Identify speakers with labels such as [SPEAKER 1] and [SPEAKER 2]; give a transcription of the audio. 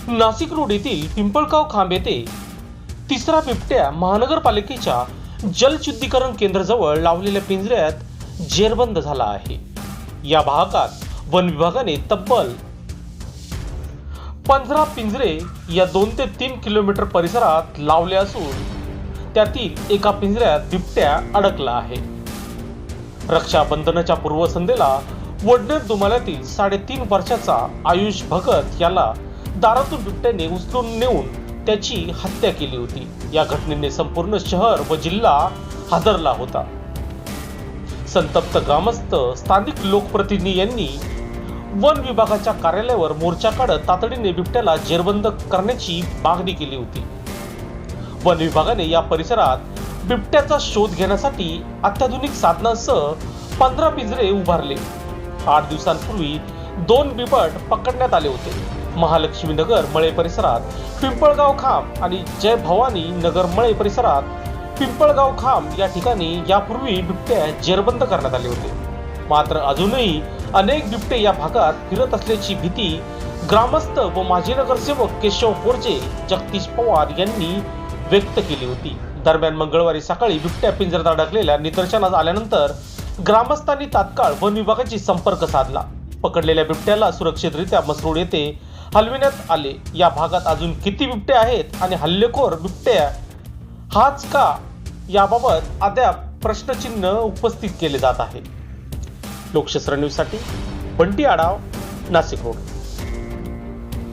[SPEAKER 1] Nashik road येथील पिंपळगाव खांब येथे तिसरा बिबट्या महानगरपालिकेच्या जलशुद्धीकरण केंद्राजवळ लावलेल्या पिंजऱ्यात जेरबंद झाला आहे। या भागात वन विभागाने तब्बल 15 पिंजरे या 2 ते 3 किलोमीटर परिसरात लावले असून त्यातील एका पिंजऱ्यात बिबट्या अडकला आहे। रक्षाबंधनाच्या पूर्वसंध्येला वडनेर दुमाल्यातील 3.5 वर्षाचा आयुष भगत याला दारातून बिबट्याने उचलून नेऊन त्याची हत्या केली होती। या घटनेने संपूर्ण शहर व जिल्हा हादरला होता। संतप्त ग्रामस्थ, स्थानिक लोकप्रतिनिधी यांनी वन विभागाच्या कार्यालयावर मोर्चा काढत तातडीने बिबट्याला जेरबंद करण्याची मागणी केली होती। वन विभागाने या परिसरात बिबट्याचा शोध घेण्यासाठी अत्याधुनिक साधनांसह 15 पिंजरे उभारले। 8 दिवसांपूर्वी 2 बिबट पकडण्यात आले होते। महालक्ष्मी नगर मळे परिसरात पिंपळगाव खांब आणि जय भवानी नगर मळे परिसरात पिंपळगाव खांब या ठिकाणी यापूर्वी बिबट्या जेरबंद करण्यात आले होते। मात्र अजूनही अनेक बिबटे या भागात फिरत असल्याची भीती ग्रामस्थ व माजी नगरसेवक केशव बोर्जे, जगदीश पवार यांनी व्यक्त केली होती। दरम्यान मंगळवारी सकाळी बिबट्या पिंजऱ्यात अडकलेल्या निदर्शनास आल्यानंतर ग्रामस्थांनी तात्काळ वन विभागाशी संपर्क साधला। पकडलेल्या बिबट्याला सुरक्षितरित्या मसरूळ येथे हलविण्यात आले। या भागात अजून किती बिबटे आहेत आणि हल्लेखोर बिबट्या हाच का, याबाबत अद्याप प्रश्नचिन्ह उपस्थित केले जात आहे। लोकशास्त्र न्यूजसाठी बंटी आढाव, नाशिक रोड।